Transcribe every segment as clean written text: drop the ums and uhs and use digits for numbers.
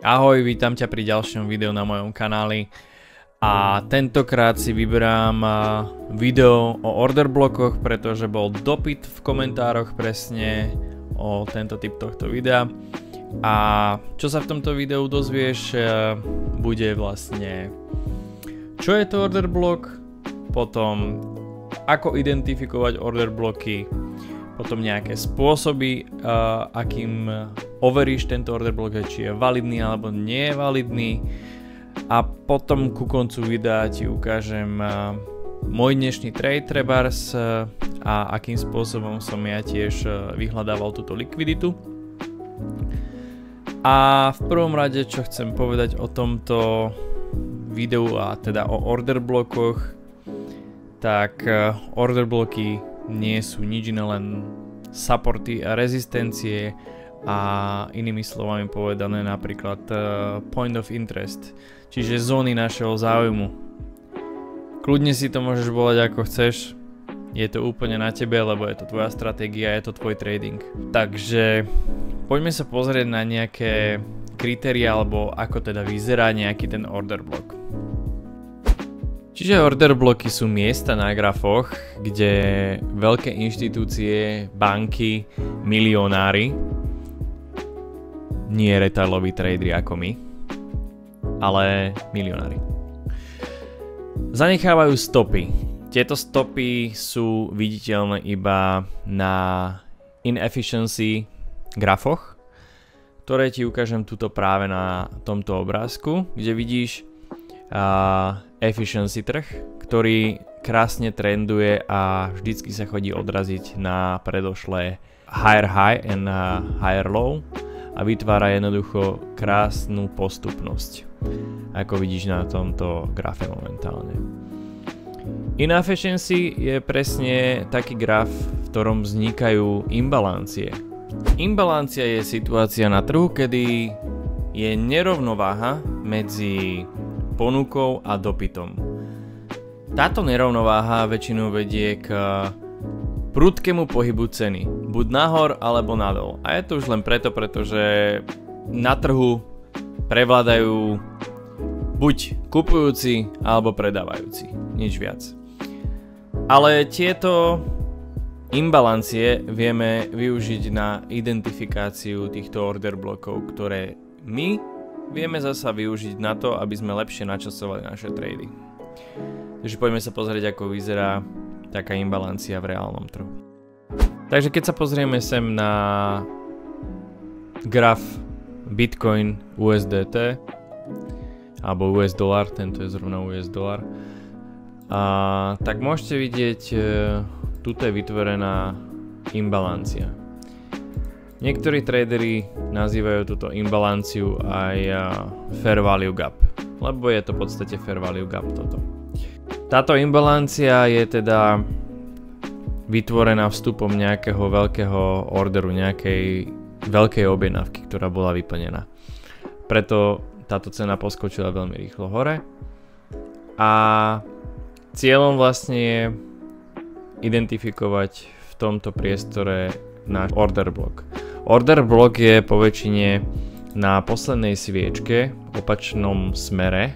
Ahoj, vítam ťa pri ďalšom videu na mojom kanáli a tentokrát si vyberám video o order blokoch, pretože bol dopyt v komentároch presne o tento typ tohto videa. A čo sa v tomto videu dozvieš, bude vlastne čo je to order block, potom ako identifikovať order bloky, potom nejaké spôsoby, akým overíš tento order block, či je validný alebo nie je validný, a potom ku koncu videa ti ukážem môj dnešný trade trebárs a akým spôsobom som ja tiež vyhľadával túto likviditu. A v prvom rade, čo chcem povedať o tomto videu, a teda o order blokoch, tak order bloky nie sú nič iné, len supporty a rezistencie a inými slovami povedané napríklad point of interest, čiže zóny našeho záujmu. Kľudne si to môžeš volať ako chceš, je to úplne na tebe, lebo je to tvoja stratégia, je to tvoj trading. Takže poďme sa pozrieť na nejaké kritéria, alebo ako teda vyzerá nejaký ten order block. Čiže order bloky sú miesta na grafoch, kde veľké inštitúcie, banky, milionári, nie retailoví tradery ako my, ale milionári, zanechávajú stopy. Tieto stopy sú viditeľné iba na inefficiency grafoch, ktoré ti ukážem tuto práve na tomto obrázku, kde vidíš efficiency trh, ktorý krásne trenduje a vždycky sa chodí odraziť na predošlé higher high and higher low a vytvára jednoducho krásnu postupnosť, ako vidíš na tomto grafe momentálne. Inefficiency je presne taký graf, v ktorom vznikajú imbalancie. Imbalancia je situácia na trhu, kedy je nerovnováha medzi ponukou a dopytom. Táto nerovnováha väčšinou vedie k prudkému pohybu ceny, buď nahor alebo nadol. A je to už len preto, pretože na trhu prevládajú buď kupujúci alebo predávajúci, nič viac. Ale tieto imbalancie vieme využiť na identifikáciu týchto order blokov, ktoré my vieme zasa využiť na to, aby sme lepšie načasovali naše trady. Takže poďme sa pozrieť, ako vyzerá taká imbalancia v reálnom trhu. Takže keď sa pozrieme sem na graf Bitcoin USDT alebo US dolar, tento je zrovna US dolar, tak môžete vidieť, tuto je vytvorená imbalancia. Niektorí tradery nazývajú túto imbalanciu aj fair value gap, lebo je to v podstate fair value gap toto. Táto imbalancia je teda vytvorená vstupom nejakého veľkého orderu, nejakej veľkej objednávky, ktorá bola vyplnená. Preto táto cena poskočila veľmi rýchlo hore a cieľom vlastne je identifikovať v tomto priestore náš order block. Order block je poväčšine na poslednej sviečke v opačnom smere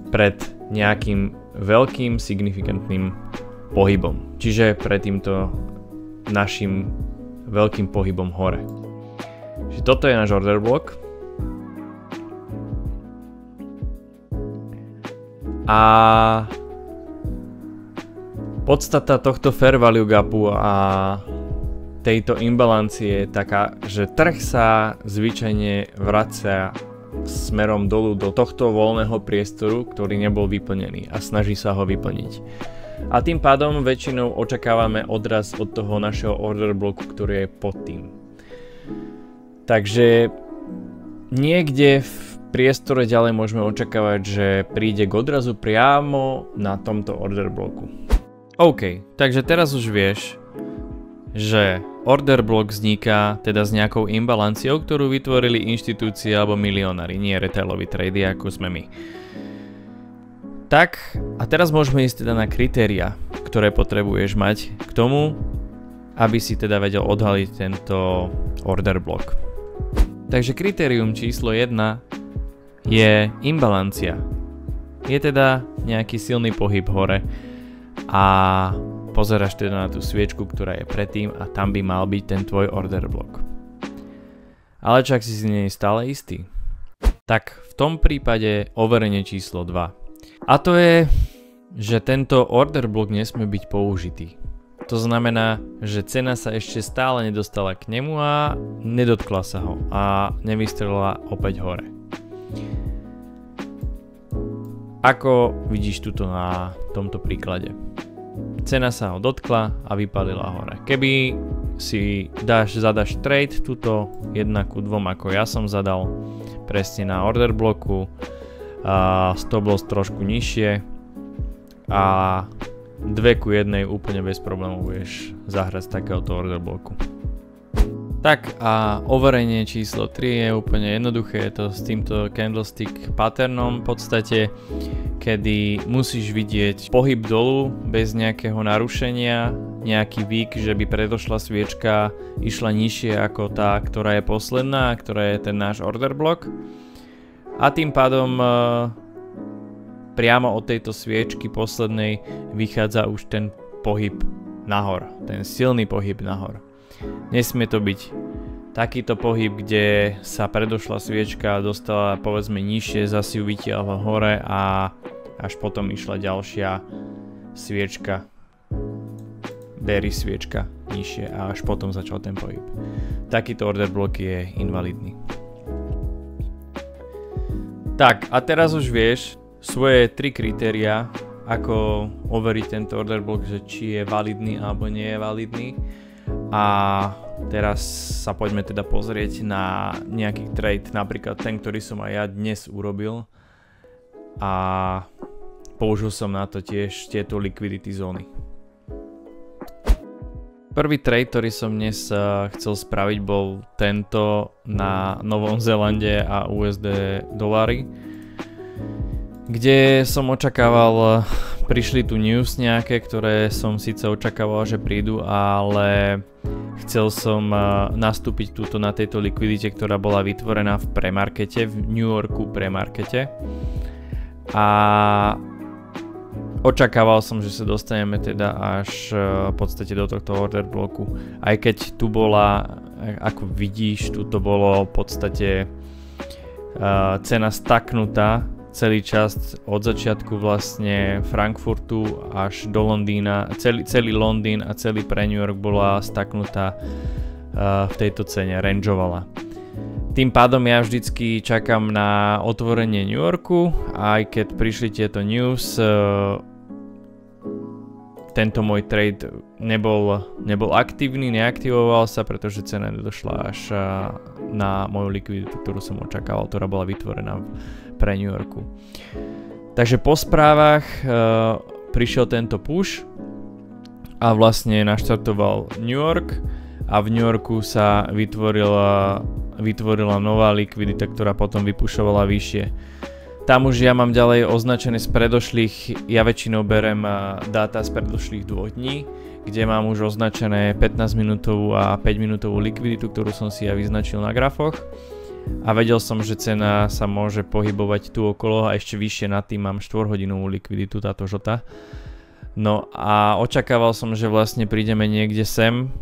pred nejakým veľkým signifikantným pohybom, čiže pred týmto našim veľkým pohybom hore. Čiže toto je náš order block a podstata tohto fair value gapu a tejto imbalancie je taká, že trh sa zvyčajne vracia smerom dolu do tohto voľného priestoru, ktorý nebol vyplnený, a snaží sa ho vyplniť. A tým pádom väčšinou očakávame odraz od toho našeho order bloku, ktorý je pod tým. Takže niekde v priestore ďalej môžeme očakávať, že príde k odrazu priamo na tomto order bloku. OK, takže teraz už vieš, že order block vzniká teda s nejakou imbalanciou, ktorú vytvorili inštitúcie alebo milionári, nie retailoví trady, ako sme my. Tak, a teraz môžeme ísť teda na kritéria, ktoré potrebuješ mať k tomu, aby si teda vedel odhaliť tento order block. Takže kritérium číslo 1 je imbalancia. Je teda nejaký silný pohyb hore a pozeráš teda na tú sviečku, ktorá je predtým a tam by mal byť ten tvoj order block. Ale čak si nie je stále istý. Tak v tom prípade overenie číslo 2. A to je, že tento order block nesmie byť použitý. To znamená, že cena sa ešte stále nedostala k nemu a nedotkla sa ho a nevystrelila opäť hore. Ako vidíš tuto na tomto príklade. Cena sa ho dotkla a vypalila hore. Keby si zadaš trade tuto 1:2 ako ja som zadal presne na order bloku, stop loss trošku nižšie a 2:1 úplne bez problémov budeš zahrať z takéhoto order bloku. Tak a overenie číslo 3 je úplne jednoduché, je to s týmto candlestick patternom v podstate, kedy musíš vidieť pohyb dolu bez nejakého narušenia, nejaký výk, že by predošla sviečka išla nižšie ako tá, ktorá je posledná, ktorá je ten náš order block. A tým pádom priamo od tejto sviečky poslednej vychádza už ten pohyb nahor, ten silný pohyb nahor. Nesmie to byť takýto pohyb, kde sa predošla sviečka dostala povedzme nižšie, zase ju vytiahla hore a až potom išla ďalšia sviečka, bearish sviečka nižšie a až potom začal ten pohyb. Takýto order block je invalidný. Tak a teraz už vieš svoje 3 kritériá, ako overiť tento order block, že či je validný alebo nie je validný. A teraz sa poďme teda pozrieť na nejaký trade, napríklad ten, ktorý som aj ja dnes urobil. A použil som na to tiež tieto liquidity zóny. Prvý trade, ktorý som dnes chcel spraviť, bol tento na Novom Zélande a USD dolary, kde som očakával, prišli tu news nejaké, ktoré som síce očakával, že prídu, ale chcel som nastúpiť túto na tejto likvidite, ktorá bola vytvorená v premarkete, v New Yorku premarkete. A očakával som, že sa dostaneme teda až v podstate do tohto order bloku. Aj keď tu bola, ako vidíš, tu to bolo v podstate cena staknutá celý čas od začiatku vlastne Frankfurtu až do Londýna, celý Londýn a celý pre New York bola staknutá v tejto cene, rangeovala. Tým pádom ja vždycky čakám na otvorenie New Yorku, aj keď prišli tieto news, tento môj trade nebol aktívny, neaktivoval sa, pretože cena nedošla až na moju likviditu, ktorú som očakával, ktorá bola vytvorená pre New Yorku. Takže po správach prišiel tento push a vlastne naštartoval New York a v New Yorku sa vytvorila nová likvidita, ktorá potom vypušovala vyššie. Tam už ja mám ďalej označené z predošlých, ja väčšinou berem dáta z predošlých 2 dní, kde mám už označené 15 minútovú a 5 minútovú likviditu, ktorú som si ja vyznačil na grafoch. A vedel som, že cena sa môže pohybovať tu okolo a ešte vyššie nad tým mám 4-hodinovú likviditu, táto žltá. No a očakával som, že vlastne prídeme niekde sem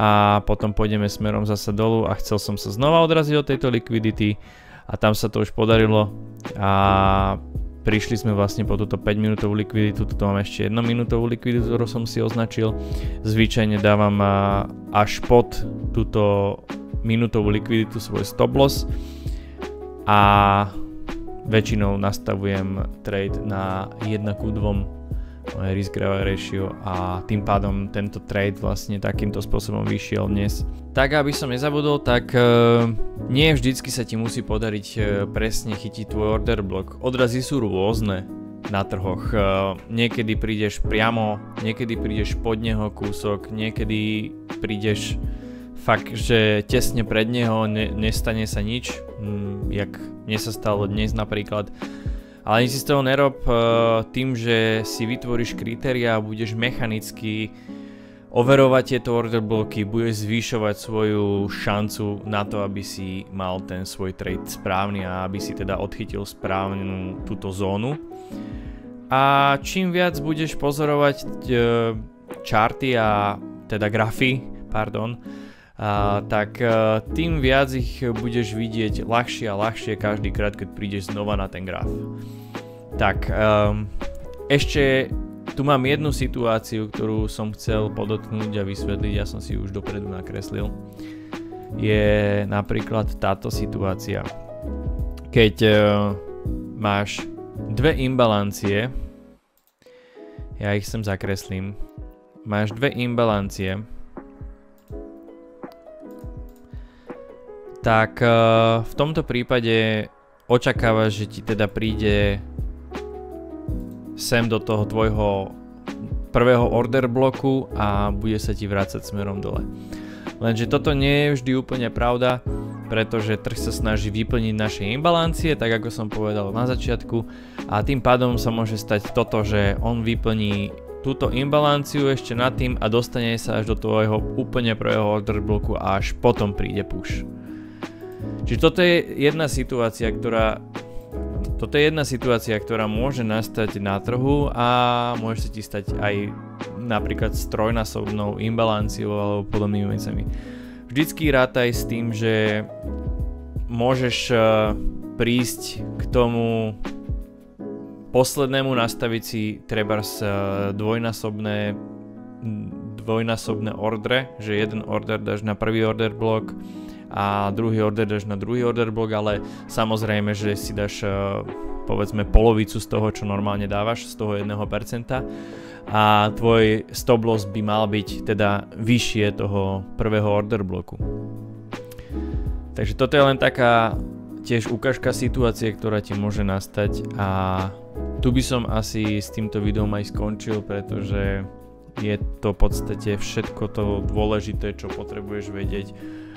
a potom pôjdeme smerom zasa dolu a chcel som sa znova odraziť od tejto likvidity a tam sa to už podarilo a prišli sme vlastne po túto 5 minútovú likviditu, tuto mám ešte 1 minútovú likviditu, ktorú som si označil. Zvyčajne dávam až pod túto minútovú likviditu svoj stop loss a väčšinou nastavujem trade na 1:2 moje risk reward ratio a tým pádom tento trade vlastne takýmto spôsobom vyšiel dnes. Tak aby som nezabudol, tak nie vždycky sa ti musí podariť presne chytiť tvoj order block. Odrazy sú rôzne na trhoch. Niekedy prídeš priamo, niekedy prídeš pod neho kúsok, niekedy prídeš fakt, že tesne pred neho nestane sa nič, jak mne sa stalo dnes napríklad. Ale nič si z toho nerob, tým, že si vytvoríš kritériá a budeš mechanicky overovať tieto order bloky, budeš zvyšovať svoju šancu na to, aby si mal ten svoj trade správny a aby si teda odchytil správnu túto zónu. A čím viac budeš pozorovať charty a teda grafy, tak tým viac ich budeš vidieť ľahšie a ľahšie každý krát, keď prídeš znova na ten graf. Tak, ešte tu mám jednu situáciu, ktorú som chcel podotknúť a vysvetliť, ja som si ju už dopredu nakreslil. Je napríklad táto situácia. Keď máš dve imbalancie, ja ich sem zakreslím, máš dve imbalancie, tak v tomto prípade očakávaš, že ti teda príde sem do toho tvojho prvého order bloku a bude sa ti vrácať smerom dole. Lenže toto nie je vždy úplne pravda, pretože trh sa snaží vyplniť naše imbalancie, tak ako som povedal na začiatku, a tým pádom sa môže stať toto, že on vyplní túto imbalanciu ešte nad tým a dostane sa až do tvojho úplne prvého order bloku a až potom príde push. Čiže toto je jedna situácia, ktorá môže nastať na trhu a môže sa ti stať aj napríklad s trojnásobnou imbalanciou alebo podobnými vecami. Vždycky rátaj s tým, že môžeš prísť k tomu poslednému, nastaviť si trebárs dvojnásobné ordre, že jeden order dáš na prvý order blok a druhý order dáš na druhý order blok, ale samozrejme, že si dáš povedzme polovicu z toho, čo normálne dávaš, z toho 1% a tvoj stop loss by mal byť teda vyššie toho prvého order bloku. Takže toto je len taká tiež ukážka situácie, ktorá ti môže nastať, a tu by som asi s týmto videom aj skončil, pretože je to v podstate všetko to dôležité, čo potrebuješ vedieť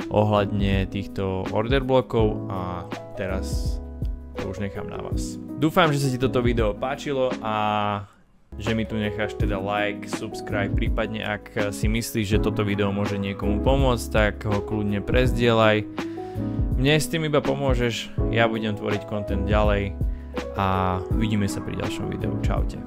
ohľadne týchto order blokov, a teraz to už nechám na vás. Dúfam, že sa ti toto video páčilo a že mi tu necháš teda like, subscribe, prípadne ak si myslíš, že toto video môže niekomu pomôcť, tak ho kľudne prezdieľaj. Mne s tým iba pomôžeš, ja budem tvoriť content ďalej a vidíme sa pri ďalšom videu. Čaute.